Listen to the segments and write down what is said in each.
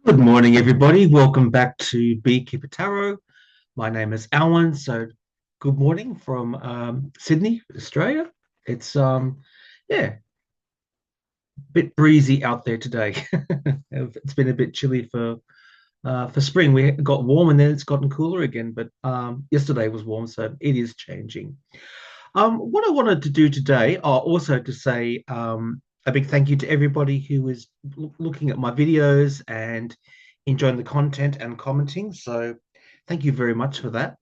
Good morning, everybody. Welcome back to Beekeeper Tarot. My name is Alan. So, good morning from Sydney, Australia. It's yeah, a bit breezy out there today. It's been a bit chilly for spring. We got warm and then it's gotten cooler again. But yesterday was warm, so it is changing. What I wanted to do today, also to say a big thank you to everybody who is looking at my videos and enjoying the content and commenting. So thank you very much for that.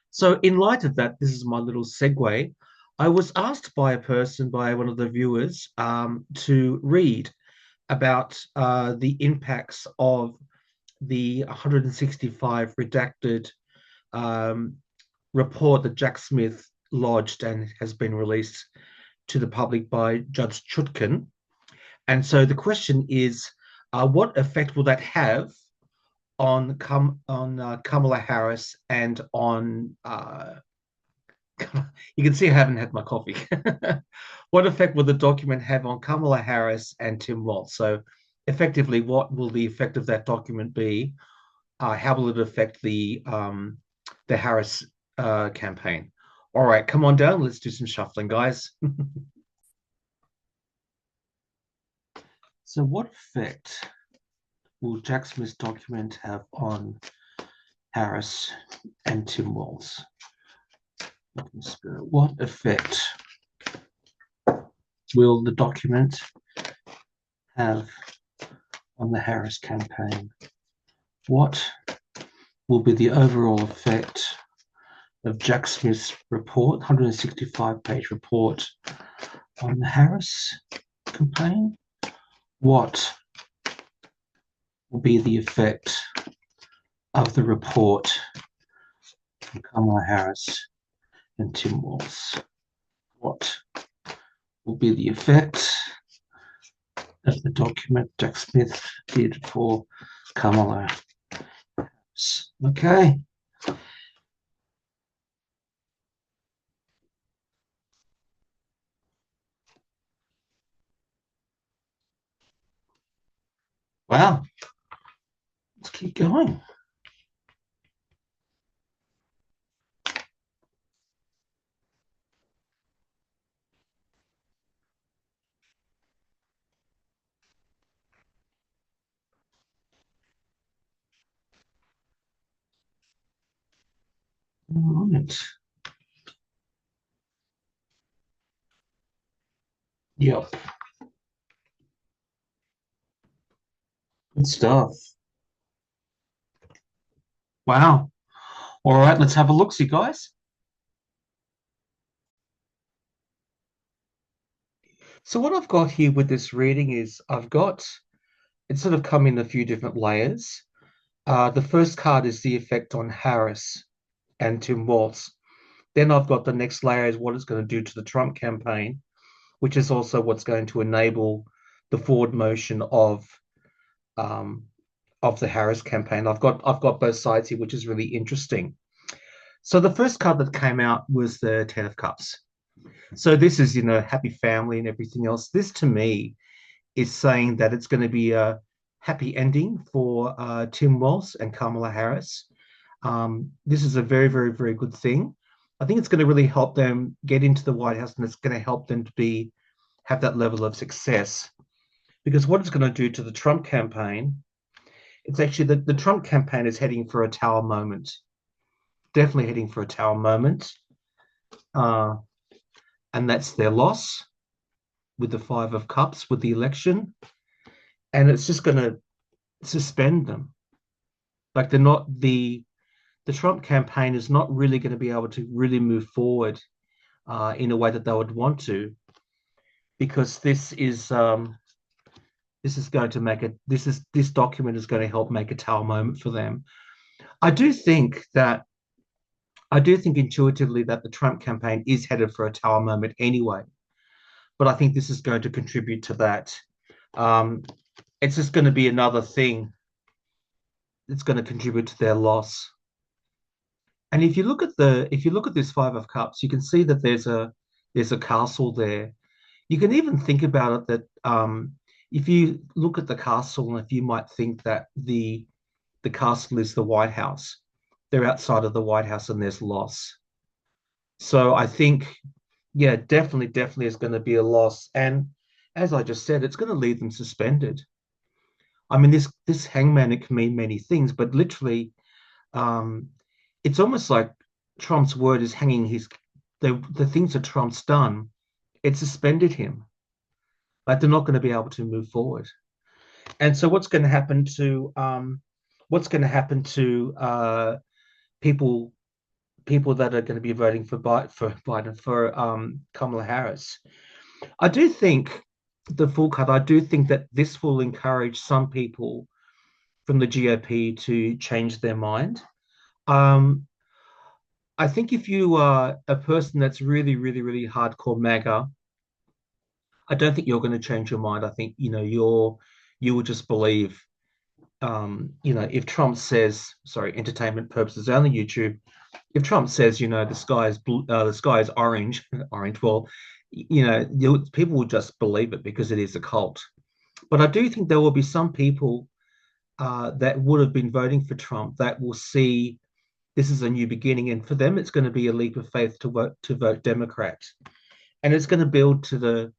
So in light of that, this is my little segue. I was asked by a person, by one of the viewers, to read about the impacts of the 165 redacted um, report that Jack Smith lodged and has been released to the public by Judge Chutkan. And so the question is, what effect will that have on Kamala Harris and on you can see I haven't had my coffee. What effect will the document have on Kamala Harris and Tim Walz? So effectively, what will the effect of that document be? How will it affect the Harris campaign? All right, come on down. Let's do some shuffling, guys. So, what effect will Jack Smith's document have on Harris and Tim Walz? What effect will the document have on the Harris campaign? What will be the overall effect of Jack Smith's report, 165-page report on the Harris campaign? What will be the effect of the report from Kamala Harris and Tim Walz? What will be the effect of the document Jack Smith did for Kamala Harris? Okay. Wow. Let's keep going. All right. Yep. Good stuff. Wow. All right, let's have a look, see, guys. So what I've got here with this reading is it's sort of come in a few different layers. The first card is the effect on Harris and Tim Walz. Then I've got the next layer is what it's going to do to the Trump campaign, which is also what's going to enable the forward motion um, of the Harris campaign. I've got both sides here, which is really interesting. So the first card that came out was the Ten of Cups. So this is, happy family and everything else. This to me is saying that it's going to be a happy ending for Tim Walz and Kamala Harris. This is a very, very, very good thing. I think it's going to really help them get into the White House, and it's going to help them to have that level of success. Because what it's going to do to the Trump campaign, it's actually the Trump campaign is heading for a tower moment. Definitely heading for a tower moment. And that's their loss with the Five of Cups with the election. And it's just going to suspend them. Like the Trump campaign is not really going to be able to really move forward in a way that they would want to, because this is going to make it. This document is going to help make a tower moment for them. I do think intuitively that the Trump campaign is headed for a tower moment anyway, but I think this is going to contribute to that. It's just going to be another thing that's going to contribute to their loss. And if you look at this Five of Cups, you can see that there's a castle there. You can even think about it that if you look at the castle, and if you might think that the castle is the White House, they're outside of the White House and there's loss. So I think, yeah, definitely is going to be a loss. And as I just said, it's going to leave them suspended. I mean, this hangman, it can mean many things, but literally, um, it's almost like Trump's word is hanging his the things that Trump's done. It suspended him. Like they're not going to be able to move forward. And so, what's going to happen to people people that are going to be voting for Biden for Kamala Harris? I do think the full cut. I do think that this will encourage some people from the GOP to change their mind. Um, I think if you are a person that's really hardcore MAGA, I don't think you're going to change your mind. I think you will just believe. If Trump says, sorry, entertainment purposes only, YouTube. If Trump says, the sky is blue, the sky is orange, orange, well, people will just believe it because it is a cult. But I do think there will be some people that would have been voting for Trump that will see this is a new beginning, and for them, it's going to be a leap of faith to vote Democrat, and it's going to build to the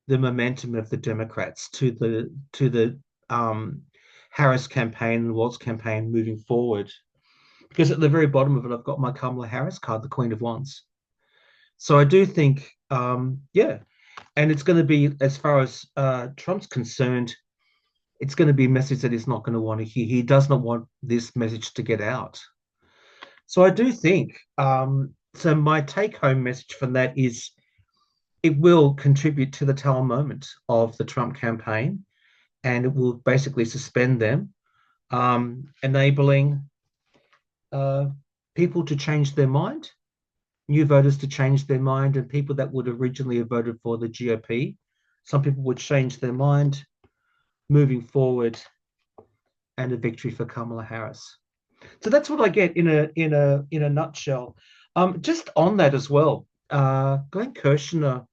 momentum of the Democrats to the Harris campaign and Walz campaign moving forward. Because at the very bottom of it, I've got my Kamala Harris card, the Queen of Wands. So I do think, yeah, and it's going to be, as far as Trump's concerned, it's going to be a message that he's not going to want to hear. He does not want this message to get out. So I do think, so my take home message from that is it will contribute to the tower moment of the Trump campaign, and it will basically suspend them, enabling uh, people to change their mind, new voters to change their mind, and people that would originally have voted for the GOP. Some people would change their mind moving forward, and a victory for Kamala Harris. So that's what I get in a nutshell. Just on that as well, Glenn Kirshner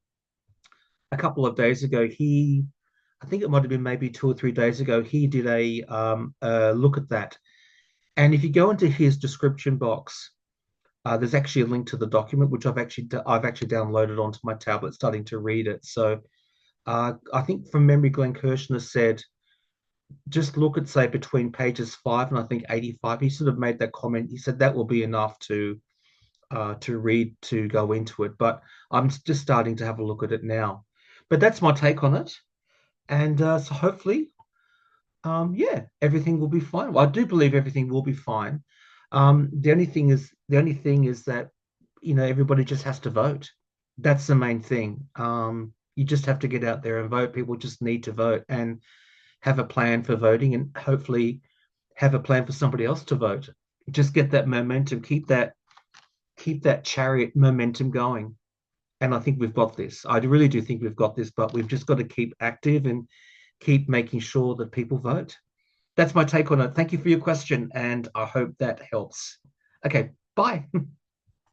a couple of days ago, I think it might have been maybe 2 or 3 days ago, he did a look at that. And if you go into his description box, there's actually a link to the document, which I've actually downloaded onto my tablet, starting to read it. So I think from memory, Glenn Kirshner said, just look at say between pages 5 and I think 85. He sort of made that comment. He said that will be enough to read to go into it. But I'm just starting to have a look at it now. But that's my take on it. And so hopefully, yeah, everything will be fine. Well, I do believe everything will be fine. The only thing is that everybody just has to vote. That's the main thing. You just have to get out there and vote. People just need to vote and have a plan for voting, and hopefully have a plan for somebody else to vote. Just get that momentum, keep that chariot momentum going. And I think we've got this. I really do think we've got this, but we've just got to keep active and keep making sure that people vote. That's my take on it. Thank you for your question, and I hope that helps. Okay, bye.